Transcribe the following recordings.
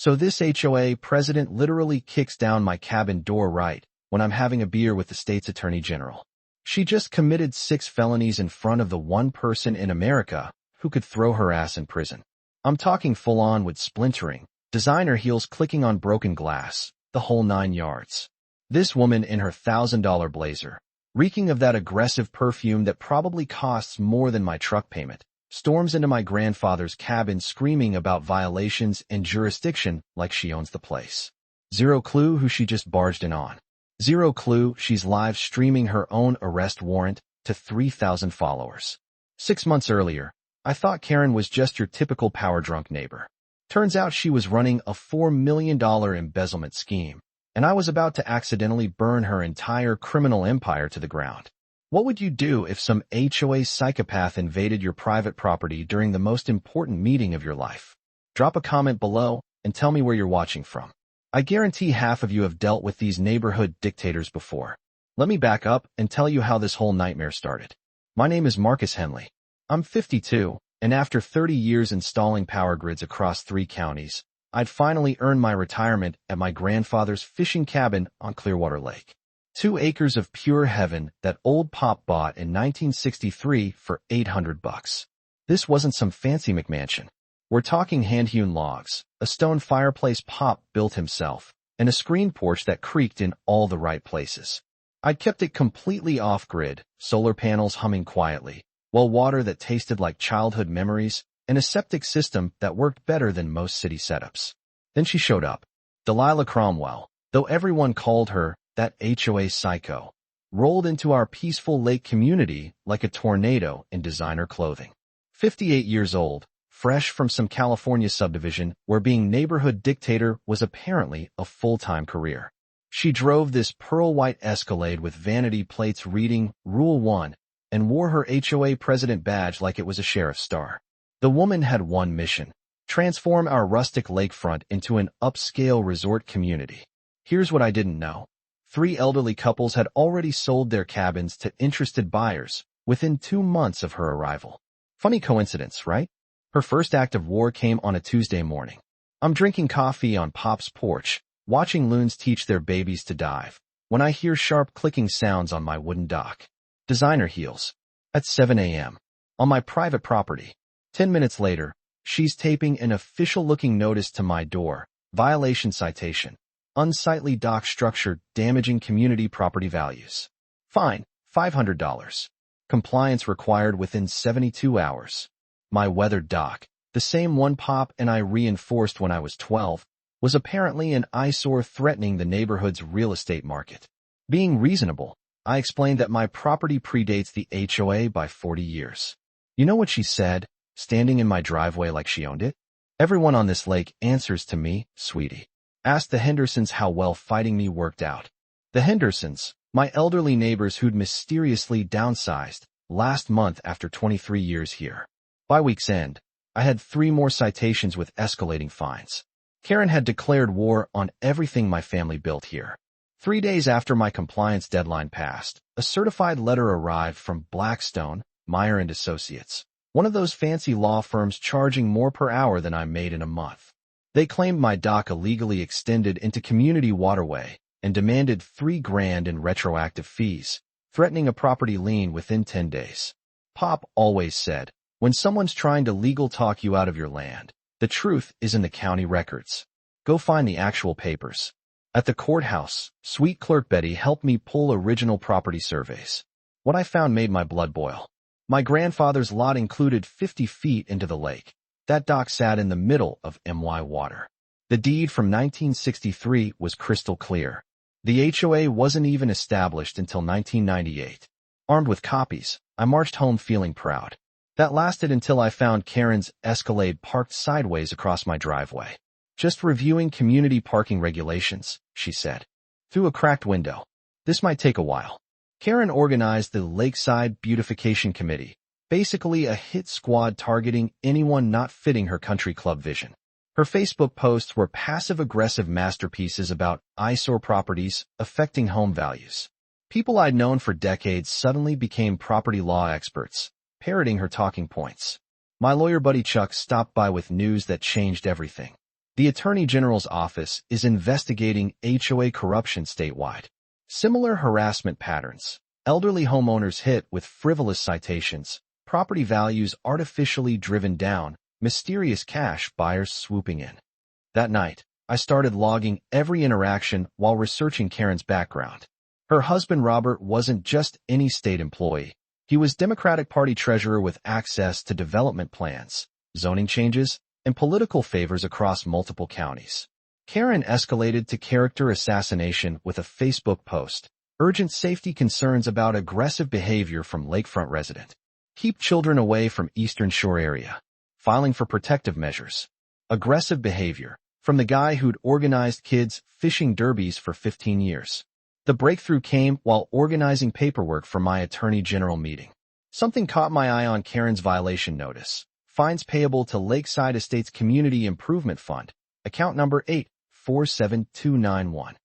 So this HOA president literally kicks down my cabin door right when I'm having a beer with the state's attorney general. She just committed 6 felonies in front of the one person in America who could throw her ass in prison. I'm talking full-on with splintering, designer heels clicking on broken glass, the whole 9 yards. This woman in her $1,000 blazer, reeking of that aggressive perfume that probably costs more than my truck payment, storms into my grandfather's cabin screaming about violations and jurisdiction like she owns the place. Zero clue who she just barged in on. Zero clue she's live streaming her own arrest warrant to 3,000 followers. 6 months earlier, I thought Karen was just your typical power-drunk neighbor. Turns out she was running a $4 million embezzlement scheme, and I was about to accidentally burn her entire criminal empire to the ground. What would you do if some HOA psychopath invaded your private property during the most important meeting of your life? Drop a comment below and tell me where you're watching from. I guarantee half of you have dealt with these neighborhood dictators before. Let me back up and tell you how this whole nightmare started. My name is Marcus Henley. I'm 52, and after 30 years installing power grids across 3 counties, I'd finally earned my retirement at my grandfather's fishing cabin on Clearwater Lake. 2 acres of pure heaven that old Pop bought in 1963 for $800. This wasn't some fancy McMansion. We're talking hand-hewn logs, a stone fireplace Pop built himself, and a screen porch that creaked in all the right places. I'd kept it completely off-grid, solar panels humming quietly, well water that tasted like childhood memories, and a septic system that worked better than most city setups. Then she showed up. Delilah Cromwell, though everyone called her that HOA psycho, rolled into our peaceful lake community like a tornado in designer clothing. 58 years old, fresh from some California subdivision where being neighborhood dictator was apparently a full-time career. She drove this pearl-white Escalade with vanity plates reading Rule 1 and wore her HOA president badge like it was a sheriff's star. The woman had one mission: transform our rustic lakefront into an upscale resort community. Here's what I didn't know. 3 elderly couples had already sold their cabins to interested buyers within 2 months of her arrival. Funny coincidence, right? Her first act of war came on a Tuesday morning. I'm drinking coffee on Pop's porch, watching loons teach their babies to dive, when I hear sharp clicking sounds on my wooden dock. Designer heels. At 7 a.m. on my private property. 10 minutes later, she's taping an official-looking notice to my door. Violation citation. Unsightly dock structure damaging community property values. Fine, $500. Compliance required within 72 hours. My weathered dock, the same one Pop and I reinforced when I was 12, was apparently an eyesore threatening the neighborhood's real estate market. Being reasonable, I explained that my property predates the HOA by 40 years. You know what she said, standing in my driveway like she owned it? Everyone on this lake answers to me, sweetie. Ask the Hendersons how well fighting me worked out. The Hendersons, my elderly neighbors who'd mysteriously downsized last month after 23 years here. By week's end, I had 3 more citations with escalating fines. Karen had declared war on everything my family built here. 3 days after my compliance deadline passed, a certified letter arrived from Blackstone, Meyer & Associates, one of those fancy law firms charging more per hour than I made in a month. They claimed my dock illegally extended into community waterway and demanded $3,000 in retroactive fees, threatening a property lien within 10 days. Pop always said, when someone's trying to legal talk you out of your land, the truth is in the county records. Go find the actual papers. At the courthouse, sweet clerk Betty helped me pull original property surveys. What I found made my blood boil. My grandfather's lot included 50 feet into the lake. That dock sat in the middle of MY water. The deed from 1963 was crystal clear. The HOA wasn't even established until 1998. Armed with copies, I marched home feeling proud. That lasted until I found Karen's Escalade parked sideways across my driveway. Just reviewing community parking regulations, she said. Through a cracked window. This might take a while. Karen organized the Lakeside Beautification Committee, basically a hit squad targeting anyone not fitting her country club vision. Her Facebook posts were passive-aggressive masterpieces about eyesore properties affecting home values. People I'd known for decades suddenly became property law experts, parroting her talking points. My lawyer buddy Chuck stopped by with news that changed everything. The Attorney General's office is investigating HOA corruption statewide. Similar harassment patterns. Elderly homeowners hit with frivolous citations, property values artificially driven down, mysterious cash buyers swooping in. That night, I started logging every interaction while researching Karen's background. Her husband Robert wasn't just any state employee. He was Democratic Party treasurer with access to development plans, zoning changes, and political favors across multiple counties. Karen escalated to character assassination with a Facebook post. Urgent safety concerns about aggressive behavior from lakefront resident. Keep children away from Eastern Shore area. Filing for protective measures. Aggressive behavior from the guy who'd organized kids' fishing derbies for 15 years. The breakthrough came while organizing paperwork for my Attorney General meeting. Something caught my eye on Karen's violation notice. Fines payable to Lakeside Estates Community Improvement Fund, account number 847291.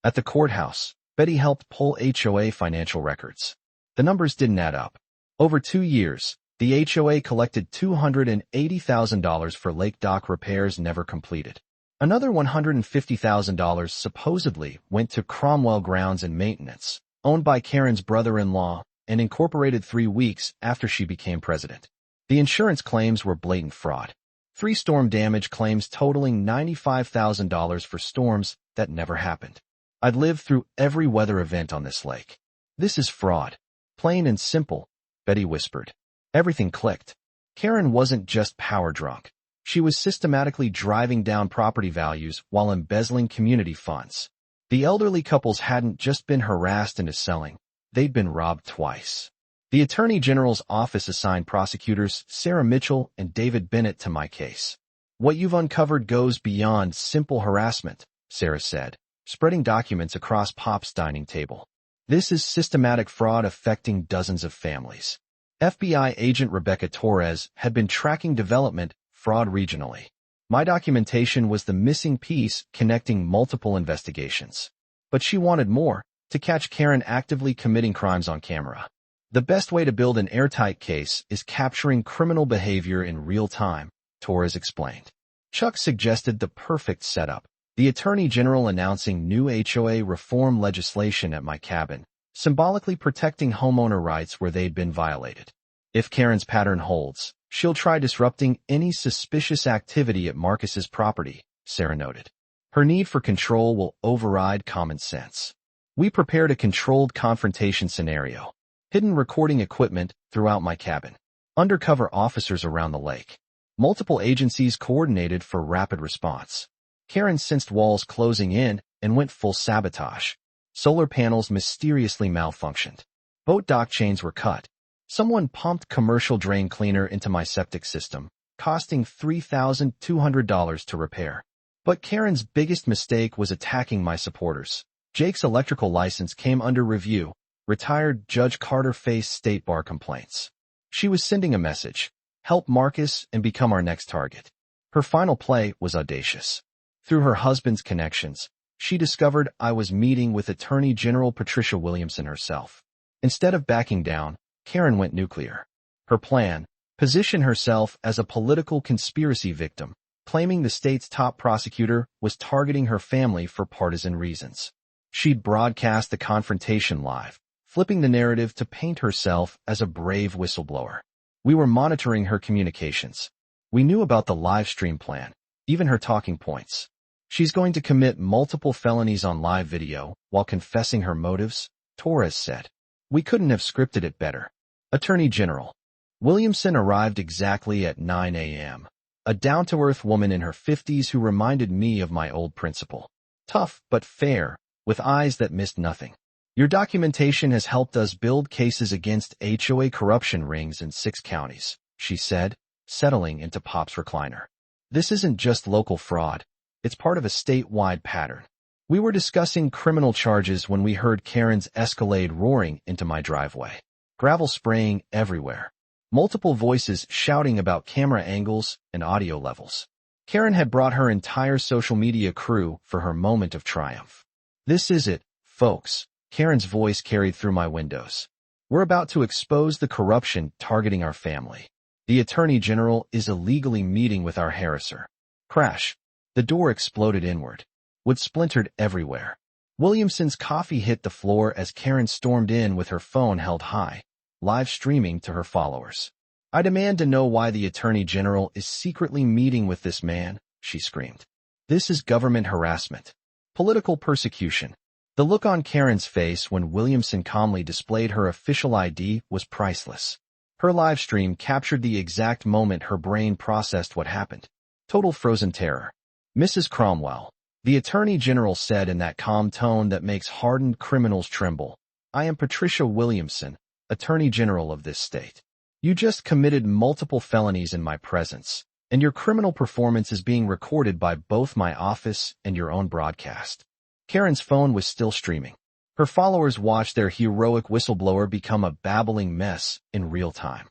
At the courthouse, Betty helped pull HOA financial records. The numbers didn't add up. Over 2 years, the HOA collected $280,000 for lake dock repairs never completed. Another $150,000 supposedly went to Cromwell Grounds and Maintenance, owned by Karen's brother-in-law, and incorporated 3 weeks after she became president. The insurance claims were blatant fraud. 3 storm damage claims totaling $95,000 for storms that never happened. I'd lived through every weather event on this lake. This is fraud. Plain and simple, Betty whispered. Everything clicked. Karen wasn't just power drunk. She was systematically driving down property values while embezzling community funds. The elderly couples hadn't just been harassed into selling. They'd been robbed twice. The Attorney General's office assigned prosecutors Sarah Mitchell and David Bennett to my case. What you've uncovered goes beyond simple harassment, Sarah said, spreading documents across Pop's dining table. This is systematic fraud affecting dozens of families. FBI agent Rebecca Torres had been tracking development fraud regionally. My documentation was the missing piece connecting multiple investigations. But she wanted more, to catch Karen actively committing crimes on camera. The best way to build an airtight case is capturing criminal behavior in real time, Torres explained. Chuck suggested the perfect setup. The Attorney General announcing new HOA reform legislation at my cabin, symbolically protecting homeowner rights where they'd been violated. If Karen's pattern holds, she'll try disrupting any suspicious activity at Marcus's property, Sarah noted. Her need for control will override common sense. We prepared a controlled confrontation scenario. Hidden recording equipment throughout my cabin. Undercover officers around the lake. Multiple agencies coordinated for rapid response. Karen sensed walls closing in and went full sabotage. Solar panels mysteriously malfunctioned. Boat dock chains were cut. Someone pumped commercial drain cleaner into my septic system, costing $3,200 to repair. But Karen's biggest mistake was attacking my supporters. Jake's electrical license came under review. Retired Judge Carter faced state bar complaints. She was sending a message. Help Marcus and become our next target. Her final play was audacious. Through her husband's connections, she discovered I was meeting with Attorney General Patricia Williamson herself. Instead of backing down, Karen went nuclear. Her plan, position herself as a political conspiracy victim, claiming the state's top prosecutor was targeting her family for partisan reasons. She'd broadcast the confrontation live, flipping the narrative to paint herself as a brave whistleblower. We were monitoring her communications. We knew about the live stream plan, even her talking points. She's going to commit multiple felonies on live video while confessing her motives, Torres said. We couldn't have scripted it better. Attorney General Williamson arrived exactly at 9 a.m. A down-to-earth woman in her 50s who reminded me of my old principal. Tough but fair, with eyes that missed nothing. Your documentation has helped us build cases against HOA corruption rings in 6 counties, she said, settling into Pop's recliner. This isn't just local fraud. It's part of a statewide pattern. We were discussing criminal charges when we heard Karen's Escalade roaring into my driveway. Gravel spraying everywhere. Multiple voices shouting about camera angles and audio levels. Karen had brought her entire social media crew for her moment of triumph. This is it, folks, Karen's voice carried through my windows. We're about to expose the corruption targeting our family. The Attorney General is illegally meeting with our harasser. Crash. The door exploded inward. Wood splintered everywhere. Williamson's coffee hit the floor as Karen stormed in with her phone held high, live streaming to her followers. "I demand to know why the Attorney General is secretly meeting with this man," she screamed. "This is government harassment. Political persecution." The look on Karen's face when Williamson calmly displayed her official ID was priceless. Her live stream captured the exact moment her brain processed what happened. Total frozen terror. "Mrs. Cromwell," the Attorney General said in that calm tone that makes hardened criminals tremble, "I am Patricia Williamson, Attorney General of this state. You just committed multiple felonies in my presence, and your criminal performance is being recorded by both my office and your own broadcast." Karen's phone was still streaming. Her followers watched their heroic whistleblower become a babbling mess in real time.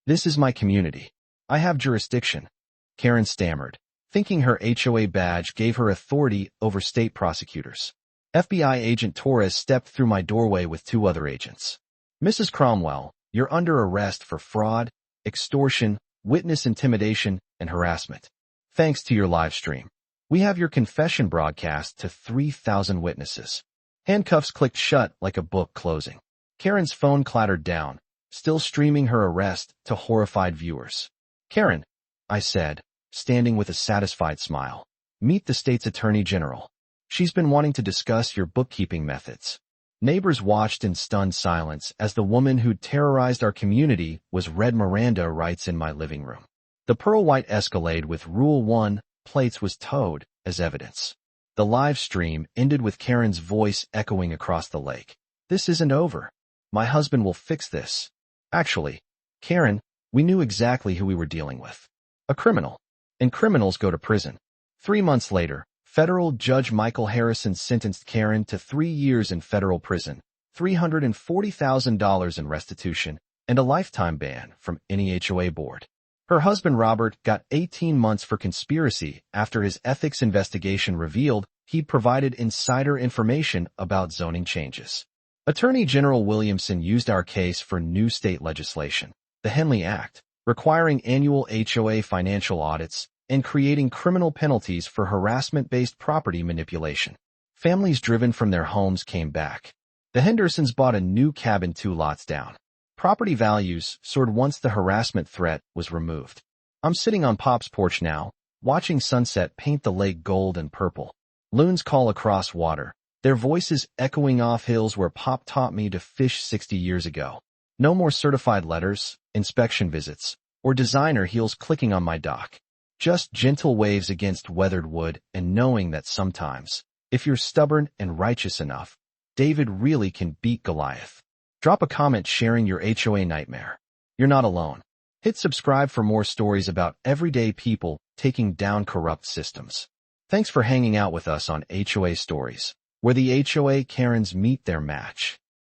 This is my community. I have jurisdiction," Karen stammered, thinking her HOA badge gave her authority over state prosecutors. "FBI agent Torres stepped through my doorway with 2 other agents. Mrs. Cromwell, you're under arrest for fraud, extortion, witness intimidation, and harassment. Thanks to your live stream. We have your confession broadcast to 3,000 witnesses." Handcuffs clicked shut like a book closing. Karen's phone clattered down, still streaming her arrest to horrified viewers. "Karen," I said, standing with a satisfied smile, "meet the state's Attorney General. She's been wanting to discuss your bookkeeping methods." Neighbors watched in stunned silence as the woman who'd terrorized our community was read Miranda rights in my living room. The pearl-white Escalade with Rule 1 plates was towed as evidence. The live stream ended with Karen's voice echoing across the lake. "This isn't over. My husband will fix this. Actually, Karen, we knew exactly who we were dealing with. A criminal. And criminals go to prison." 3 months later, federal Judge Michael Harrison sentenced Karen to 3 years in federal prison, $340,000 in restitution, and a lifetime ban from any HOA board. Her husband Robert got 18 months for conspiracy after his ethics investigation revealed he'd provided insider information about zoning changes. Attorney General Williamson used our case for new state legislation, the Henley Act, requiring annual HOA financial audits and creating criminal penalties for harassment-based property manipulation. Families driven from their homes came back. The Hendersons bought a new cabin 2 lots down. Property values soared once the harassment threat was removed. I'm sitting on Pop's porch now, watching sunset paint the lake gold and purple. Loons call across water, their voices echoing off hills where Pop taught me to fish 60 years ago. No more certified letters, inspection visits, or designer heels clicking on my dock. Just gentle waves against weathered wood and knowing that sometimes, if you're stubborn and righteous enough, David really can beat Goliath. Drop a comment sharing your HOA nightmare. You're not alone. Hit subscribe for more stories about everyday people taking down corrupt systems. Thanks for hanging out with us on HOA Stories, where the HOA Karens meet their match.